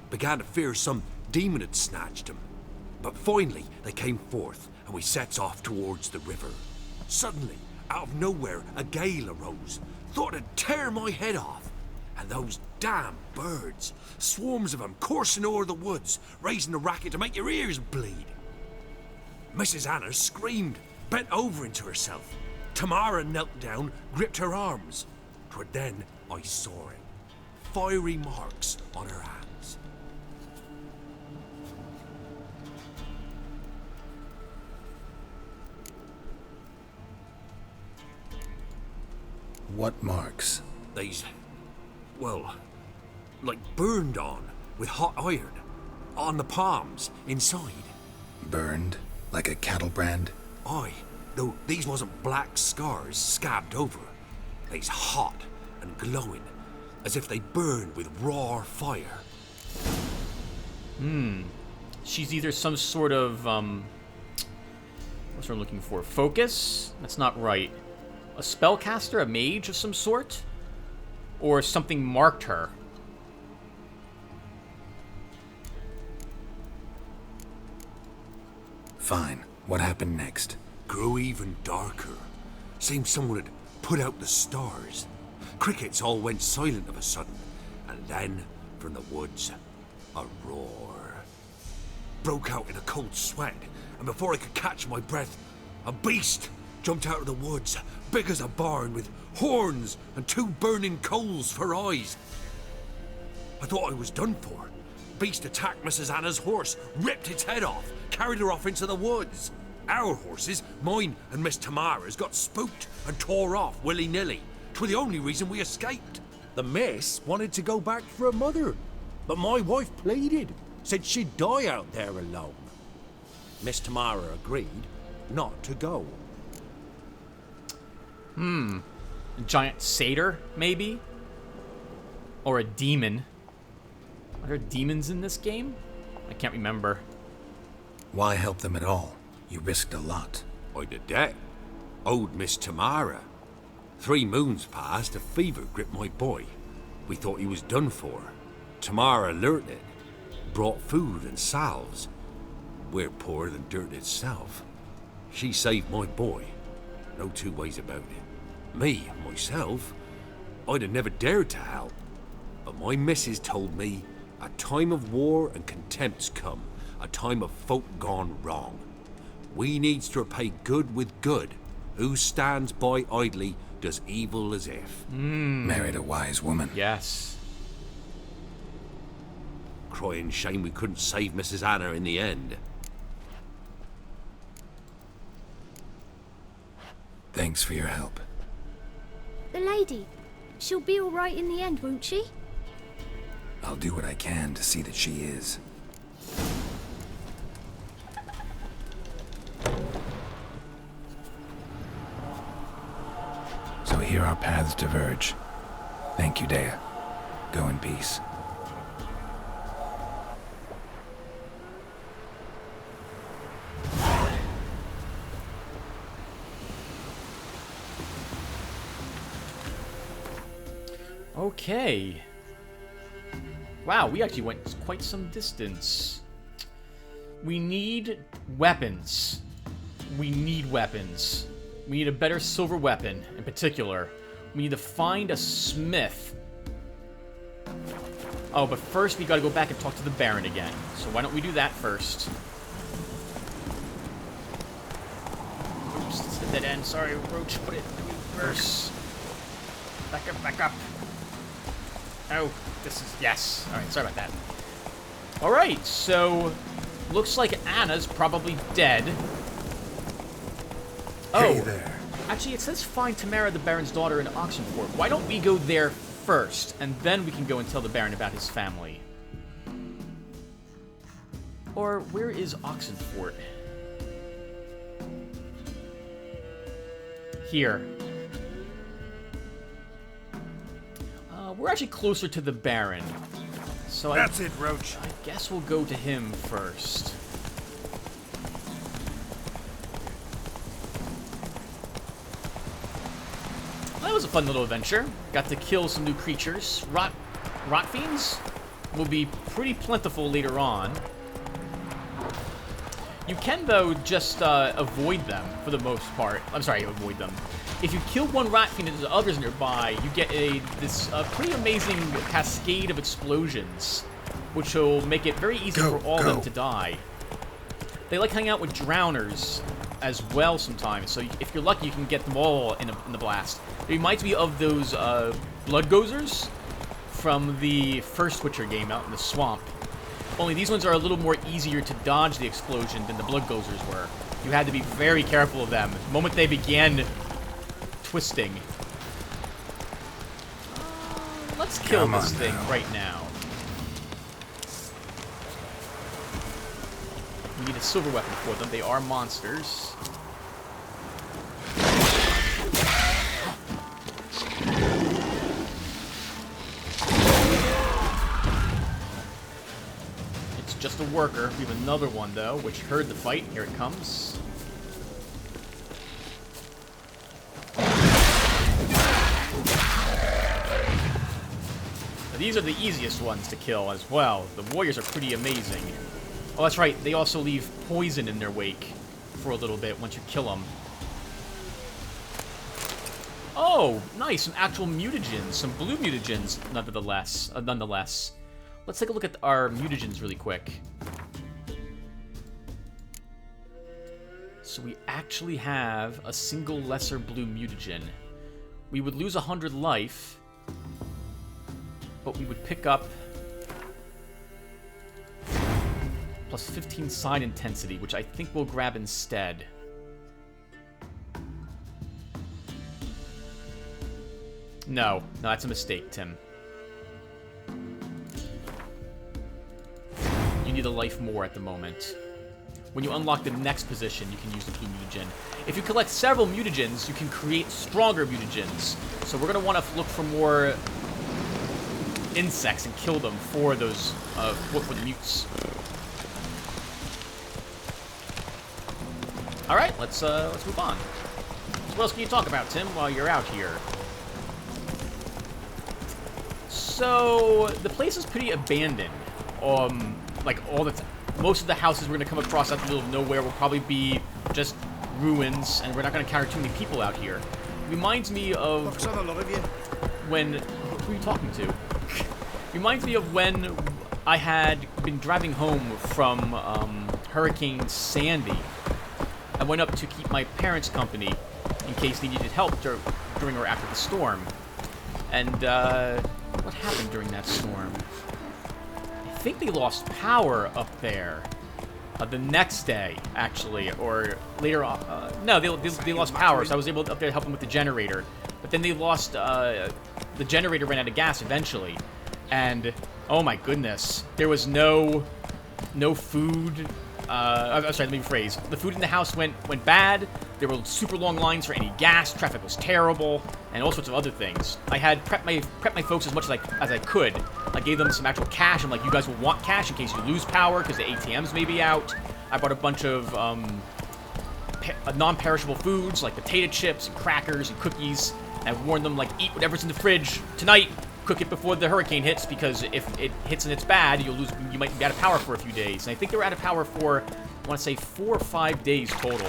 Began to fear some demon had snatched them. But finally they came forth, and we sets off towards the river. Suddenly, out of nowhere, a gale arose. Thought it'd tear my head off. And those damn birds, swarms of them coursing o'er the woods, raising a racket to make your ears bleed. Mrs. Anna screamed, bent over into herself. Tamara knelt down, gripped her arms. 'Twere then I saw it. Fiery marks on her hands. What marks? They's, well, like burned on with hot iron. On the palms, inside. Burned? Like a cattle brand? Aye, though these wasn't black scars scabbed over. They's hot and glowing, as if they burned with raw fire. She's either some sort of, what's what I'm looking for? Focus? That's not right. A spellcaster? A mage of some sort? Or something marked her? Fine. What happened next? Grew even darker. Seemed someone had put out the stars. Crickets all went silent of a sudden, and then, from the woods, a roar. Broke out in a cold sweat, and before I could catch my breath, a beast jumped out of the woods, big as a barn, with horns and 2 burning coals for eyes. I thought I was done for. Beast attacked Mrs. Anna's horse, ripped its head off, carried her off into the woods. Our horses, mine and Miss Tamara's, got spooked and tore off willy-nilly. 'Twere the only reason we escaped. The miss wanted to go back for her mother, but my wife pleaded, said she'd die out there alone. Miss Tamara agreed not to go. A giant satyr, maybe? Or a demon. Are there demons in this game? I can't remember. Why help them at all? You risked a lot. I'd a debt. Owed Miss Tamara. 3 moons passed, a fever gripped my boy. We thought he was done for. Tamara learnt it. Brought food and salves. We're poorer than dirt itself. She saved my boy. No 2 ways about it. Me, myself, I'd have never dared to help. But my missus told me a time of war and contempt's come. A time of folk gone wrong. We needs to repay good with good. Who stands by idly does evil as if. Married a wise woman. Yes. Crying shame we couldn't save Mrs. Anna in the end. Thanks for your help. The lady, she'll be all right in the end, won't she? I'll do what I can to see that she is. So here our paths diverge. Thank you, Dea. Go in peace. Okay. Wow, we actually went quite some distance. We need weapons. We need weapons. We need a better silver weapon, in particular. We need to find a smith. Oh, but first we gotta go back and talk to the Baron again. So why don't we do that first? Oops, it's the dead end. Sorry, Roach, put it in reverse. Back up, back up. Oh, this is... Yes. Alright, sorry about that. Alright, so... Looks like Anna's probably dead. Hey there. Actually, it says find Tamara, the Baron's daughter, in Oxenford. Why don't we go there first, and then we can go and tell the Baron about his family? Or, where is Oxenford? Here. We're actually closer to the Baron. So That's it, Roach. I guess we'll go to him first. That was a fun little adventure. Got to kill some new creatures. Rot fiends will be pretty plentiful later on. You can, though, just avoid them for the most part. I'm sorry, avoid them. If you kill one rat fiend and there's others nearby, you get this pretty amazing cascade of explosions, which will make it very easy for all of them to die. They like hanging out with drowners as well sometimes, so if you're lucky, you can get them all in the blast. It reminds me of those bloodgozers from the first Witcher game out in the swamp. Only these ones are a little more easier to dodge the explosion than the bloodgozers were. You had to be very careful of them. The moment they began twisting. Let's kill this thing right now. We need a silver weapon for them. They are monsters. It's just a worker. We have another one, though, which heard the fight. Here it comes. These are the easiest ones to kill as well. The warriors are pretty amazing. Oh, that's right. They also leave poison in their wake for a little bit once you kill them. Oh, nice. Some actual mutagens. Some blue mutagens, nonetheless. Let's take a look at our mutagens really quick. So we actually have a single lesser blue mutagen. We would lose 100 life, but we would pick up plus 15 side intensity, which I think we'll grab instead. No, that's a mistake, Tim. You need a life more at the moment. When you unlock the next position, you can use the blue mutagen. If you collect several mutagens, you can create stronger mutagens. So we're going to want to look for more insects and kill them for those, for the mutes. Alright, let's move on. So what else can you talk about, Tim, while you're out here? So, the place is pretty abandoned. Like, most of the houses we're going to come across out in the middle of nowhere will probably be just ruins, and we're not going to encounter too many people out here. Reminds me of when... Who are you talking to? Reminds me of when I had been driving home from Hurricane Sandy. I went up to keep my parents company in case they needed help during or after the storm. And, what happened during that storm? I think they lost power up there. The next day, actually, or later on. No, they lost power, so I was able to up there to help them with the generator. But then they lost, the generator ran out of gas eventually. And, oh my goodness, there was no food. I'm sorry, let me rephrase. The food in the house went bad. There were super long lines for any gas. Traffic was terrible, and all sorts of other things. I had prepped my folks as much as I could. I gave them some actual cash. I'm like, you guys will want cash in case you lose power because the ATMs may be out. I bought a bunch of non-perishable foods like potato chips and crackers and cookies. And I warned them, like, eat whatever's in the fridge tonight. cook it before the hurricane hits, because if it hits and it's bad, you might be out of power for a few days. And I think they were out of power for, I want to say, 4 or 5 days total.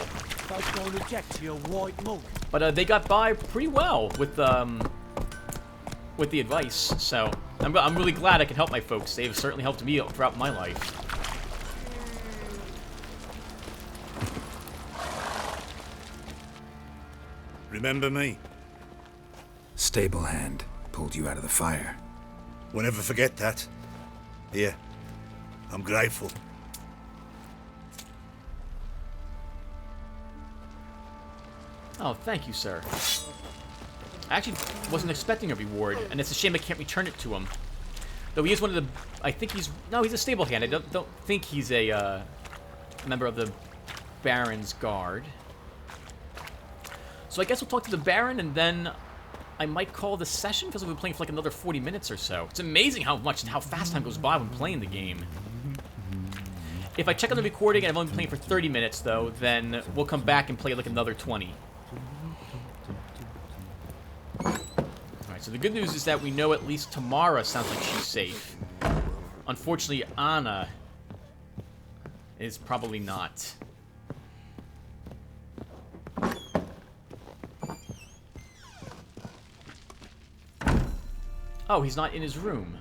But they got by pretty well with the advice. So I'm really glad I could help my folks. They've certainly helped me throughout my life. Remember me? Stable hand pulled you out of the fire. We'll never forget that. Here, I'm grateful. Oh, thank you, sir. I actually wasn't expecting a reward, and it's a shame I can't return it to him. Though he is one of the... I think he's... No, he's a stable hand. I don't think he's a member of the Baron's Guard. So I guess we'll talk to the Baron, and then I might call the session, because we've been playing for like another 40 minutes or so. It's amazing how much and how fast time goes by when playing the game. If I check on the recording and I've only been playing for 30 minutes, though, then we'll come back and play like another 20. Alright, so the good news is that we know at least Tamara sounds like she's safe. Unfortunately, Anna is probably not. Oh, he's not in his room.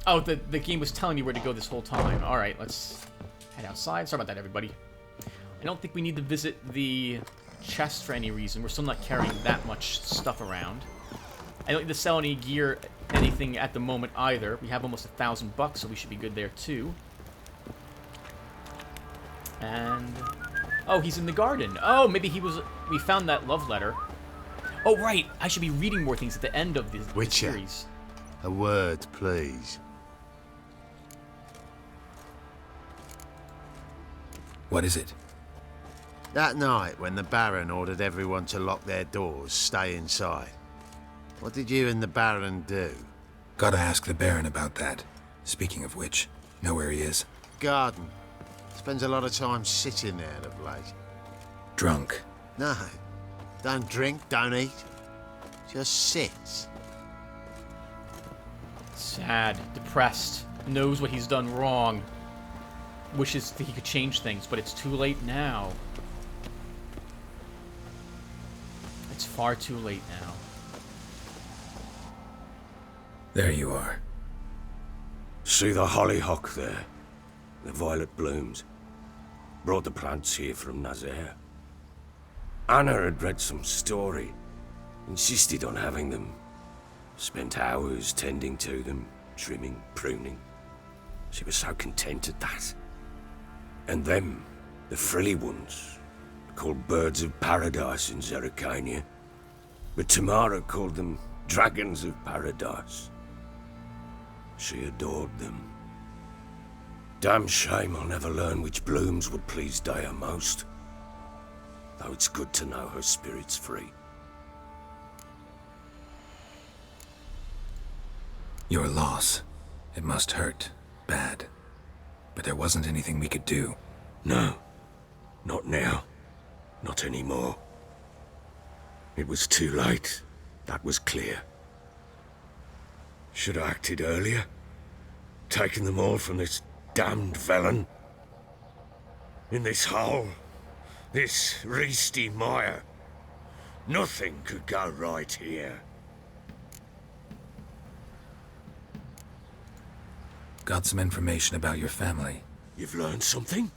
Oh, the game was telling me where to go this whole time. Alright, let's head outside. Sorry about that, everybody. I don't think we need to visit the chest for any reason. We're still not carrying that much stuff around. I don't need to sell any gear, anything at the moment either. We have almost $1,000, so we should be good there too. And... oh, he's in the garden. Oh, maybe he was... we found that love letter. Oh, right. I should be reading more things at the end of the series. A word, please. What is it? That night when the Baron ordered everyone to lock their doors, stay inside. What did you and the Baron do? Gotta ask the Baron about that. Speaking of which, know where he is? Garden. Spends a lot of time sitting there of late. Drunk. No. Don't drink, don't eat. Just sits. Sad, depressed, knows what he's done wrong. Wishes that he could change things, but it's too late now. It's far too late now. There you are. See the hollyhock there? The violet blooms. Brought the plants here from Nazaire. Anna had read some story. Insisted on having them. Spent hours tending to them, trimming, pruning. She was so content at that. And them, the frilly ones, called birds of paradise in Zerrikania. But Tamara called them dragons of paradise. She adored them. Damn shame I'll never learn which blooms would please Dea most. Though it's good to know her spirit's free. Your loss. It must hurt. Bad. But there wasn't anything we could do. No. Not now. Not anymore. It was too late. That was clear. Should have acted earlier. Taken them all from this damned felon. In this hole. This reesty mire. Nothing could go right here. Got some information about your family. You've learned something?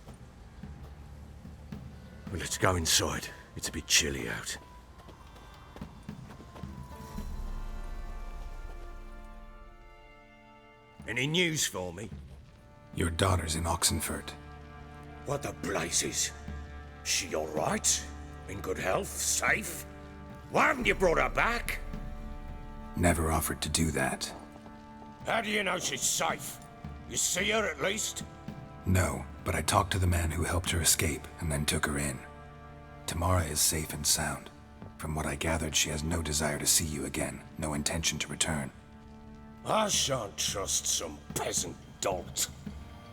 Well, let's go inside. It's a bit chilly out. Any news for me? Your daughter's in Oxenfurt. What the blazes? She all right? In good health? Safe? Why haven't you brought her back? Never offered to do that. How do you know she's safe? You see her at least? No, but I talked to the man who helped her escape and then took her in. Tamara is safe and sound. From what I gathered, she has no desire to see you again, no intention to return. I shan't trust some peasant dolt.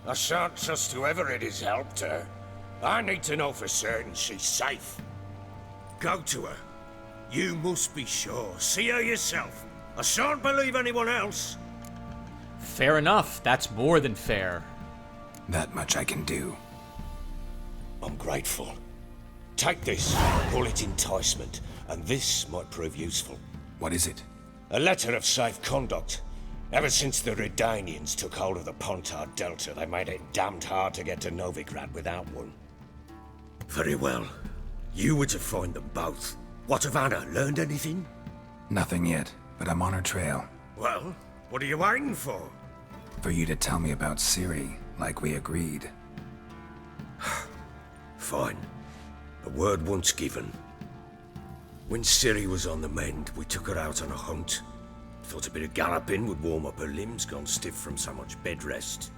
I shan't trust whoever it is helped her. I need to know for certain she's safe. Go to her. You must be sure. See her yourself. I shan't believe anyone else. Fair enough. That's more than fair. That much I can do. I'm grateful. Take this. Call it enticement, and this might prove useful. What is it? A letter of safe conduct. Ever since the Redanians took hold of the Pontard Delta, they made it damned hard to get to Novigrad without one. Very well. You were to find them both. What of Anna? Learned anything? Nothing yet, but I'm on her trail. Well, what are you waiting for? For you to tell me about Ciri, like we agreed. Fine. A word once given. When Ciri was on the mend, we took her out on a hunt. Thought a bit of galloping would warm up her limbs, gone stiff from so much bed rest.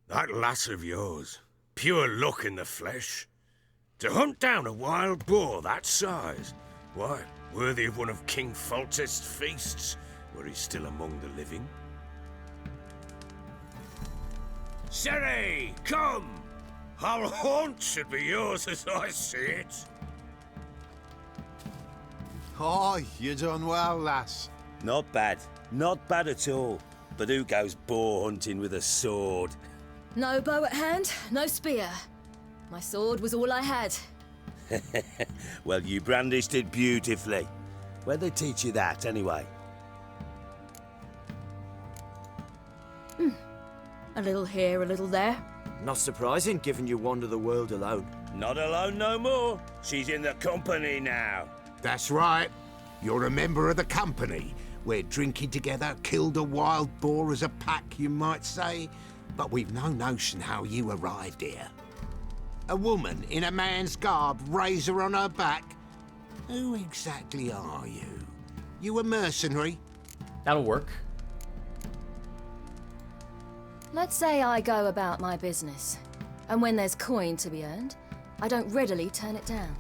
That lass of yours, pure luck in the flesh. To hunt down a wild boar that size, why, worthy of one of King Foltest's feasts, were he still among the living. Ciri, come! Our haunt should be yours as I see it. Oh, you done well, lass. Not bad. Not bad at all. But who goes boar hunting with a sword? No bow at hand, no spear. My sword was all I had. Well, you brandished it beautifully. Where'd they teach you that, anyway? A little here, a little there. Not surprising, given you wander the world alone. Not alone no more. She's in the company now. That's right. You're a member of the company. We're drinking together, killed a wild boar as a pack, you might say. But we've no notion how you arrived here. A woman in a man's garb, razor on her back. Who exactly are you? You a mercenary? That'll work. Let's say I go about my business. And when there's coin to be earned, I don't readily turn it down.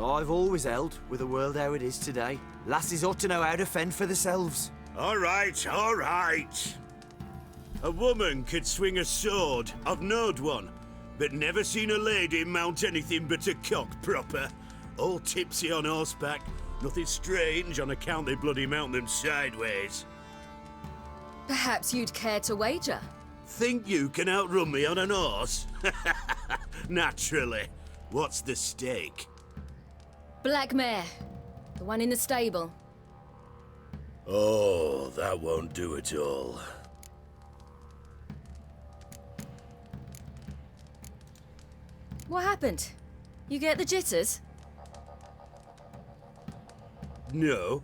I've always held, with the world how it is today, lasses ought to know how to fend for themselves. All right, all right. A woman could swing a sword. I've knowed one. But never seen a lady mount anything but a cock proper. All tipsy on horseback. Nothing strange on account they bloody mount them sideways. Perhaps you'd care to wager? Think you can outrun me on an horse? Naturally. What's the stake? Black mare. The one in the stable. Oh, that won't do it all. What happened? You get the jitters? No.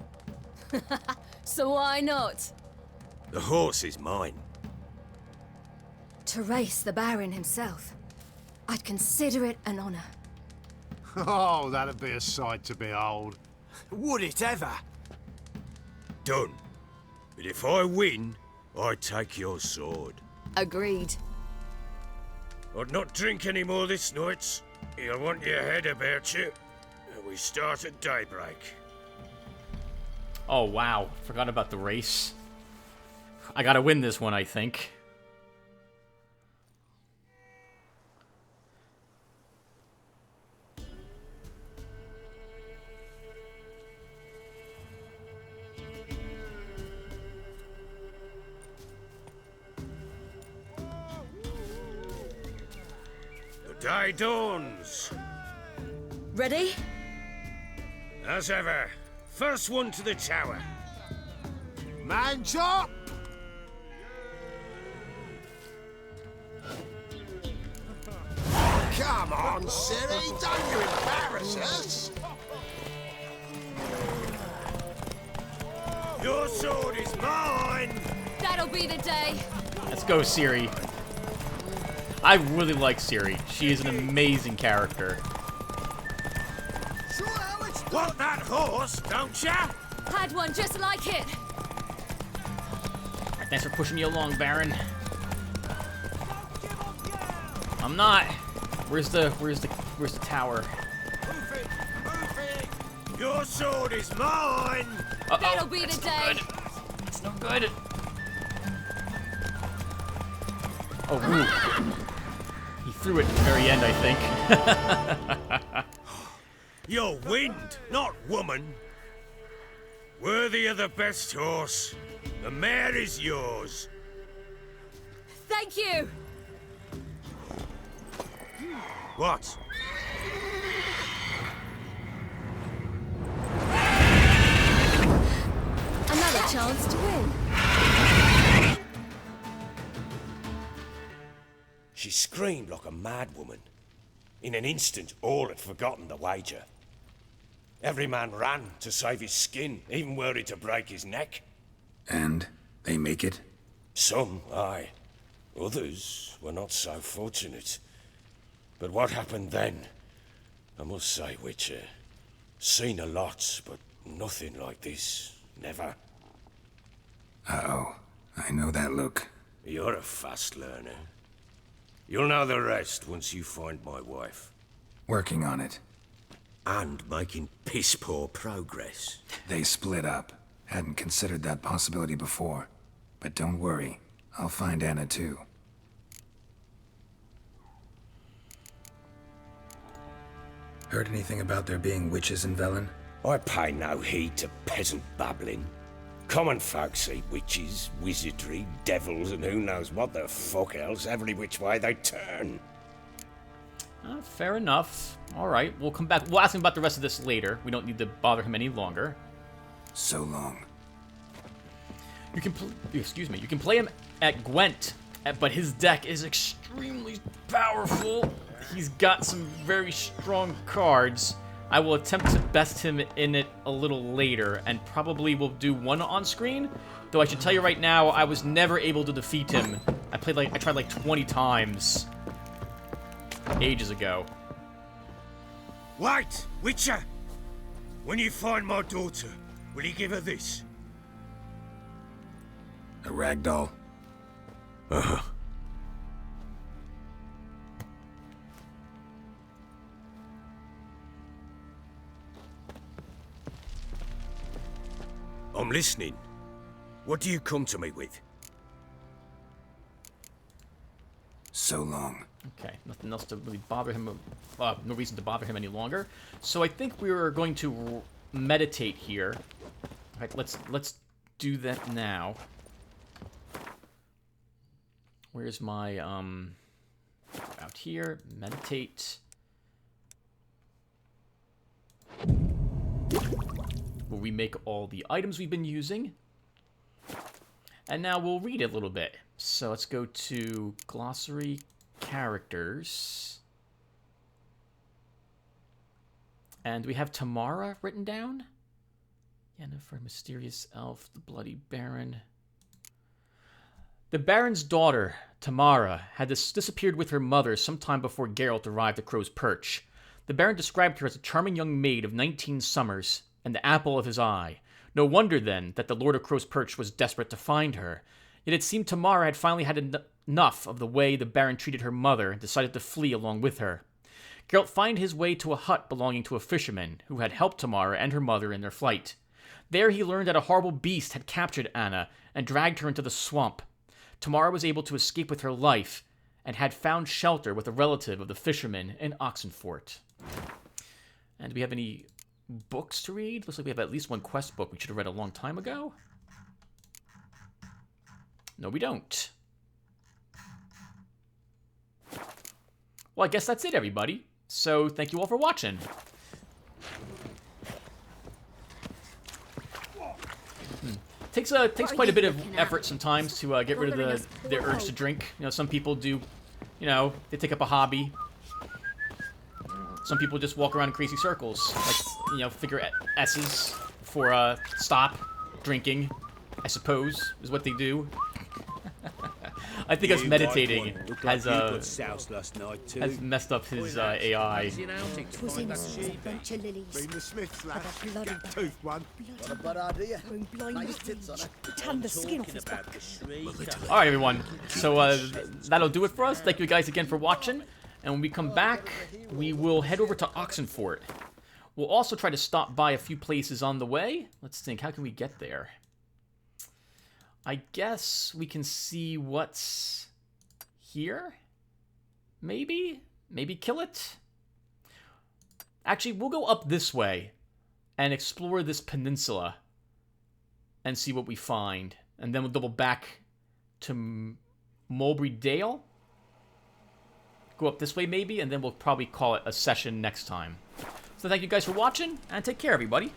So why not? The horse is mine. To race the Baron himself. I'd consider it an honor. Oh, that'd be a sight to behold. Would it ever? Done. But if I win, I take your sword. Agreed. I'd not drink any more this night. You'll want your head about you. We start at daybreak. Oh, wow. Forgot about the race. I gotta win this one, I think. The day dawns. Ready? As ever. First one to the tower. Man's up! Come on, Ciri, don't you embarrass us! Your sword is mine! That'll be the day. Let's go, Ciri. I really like Ciri. She is an amazing character. Want that horse, don't ya? Had one just like it. Alright, thanks for pushing me along, Baron. I'm not. Where's the tower? Move it! Your sword is mine! Uh-oh. That'll be the day. Good. That's no good. Oh, ooh. He threw it at the very end, I think. You're wind, not woman. Worthy of the best horse. The mare is yours. Thank you! What? Another chance to win. She screamed like a mad woman. In an instant, all had forgotten the wager. Every man ran to save his skin, even worried to break his neck. And they make it? Some, aye. Others were not so fortunate. But what happened then? I must say, Witcher, seen a lot, but nothing like this. Never. Uh-oh. I know that look. You're a fast learner. You'll know the rest once you find my wife. Working on it. And making piss-poor progress. They split up. Hadn't considered that possibility before. But don't worry. I'll find Anna too. Heard anything about there being witches in Velen? I pay no heed to peasant babbling. Common folk see witches, wizardry, devils, and who knows what the fuck else every which way they turn. Fair enough. Alright, we'll come back. We'll ask him about the rest of this later. We don't need to bother him any longer. So long. You can you can play him at Gwent, but his deck is extremely powerful. He's got some very strong cards. I will attempt to best him in it a little later, and probably will do one on screen. Though I should tell you right now, I was never able to defeat him. I tried like 20 times. Ages ago. Wait, Witcher! When you find my daughter, will you give her this? A ragdoll? Uh-huh. I'm listening. What do you come to me with? So long. Okay, nothing else to really bother him. No reason to bother him any longer. So I think we are going to meditate here. All right, let's do that now. Where's my out here? Meditate. Where we make all the items we've been using. And now we'll read it a little bit. So let's go to glossary characters. And we have Tamara written down. Yennefer, mysterious elf, the bloody baron. The baron's daughter, Tamara, had disappeared with her mother sometime before Geralt arrived at Crow's Perch. The baron described her as a charming young maid of 19 summers, and the apple of his eye. No wonder, then, that the Lord of Crow's Perch was desperate to find her. Yet it seemed Tamara had finally had enough of the way the Baron treated her mother and decided to flee along with her. Geralt found his way to a hut belonging to a fisherman who had helped Tamara and her mother in their flight. There he learned that a horrible beast had captured Anna and dragged her into the swamp. Tamara was able to escape with her life and had found shelter with a relative of the fisherman in Oxenfurt. And do we have any books to read? Looks like we have at least one quest book we should have read a long time ago. No, we don't. Well, I guess that's it, everybody. So, thank you all for watching. Takes quite a bit of effort sometimes to get rid of the urge to drink. You know, some people do, you know, they take up a hobby. Some people just walk around in crazy circles, like, you know, figure S's for stop drinking, I suppose, is what they do. I think us meditating has messed up his AI. Twas innocent, a bunch of lilies. Been the Smiths, lad. But a bloody Toothed one. What a bad idea. Going blind with rage. Tanned the skin off his back. Alright, everyone. So that'll do it for us. Thank you guys again for watching. And when we come back, we will head over to Oxenfurt. We'll also try to stop by a few places on the way. Let's think, how can we get there? I guess we can see what's here? Maybe? Maybe kill it? Actually, we'll go up this way and explore this peninsula and see what we find. And then we'll double back to Mulberry Dale. Go up this way maybe, and then we'll probably call it a session next time. So thank you guys for watching, and take care, everybody.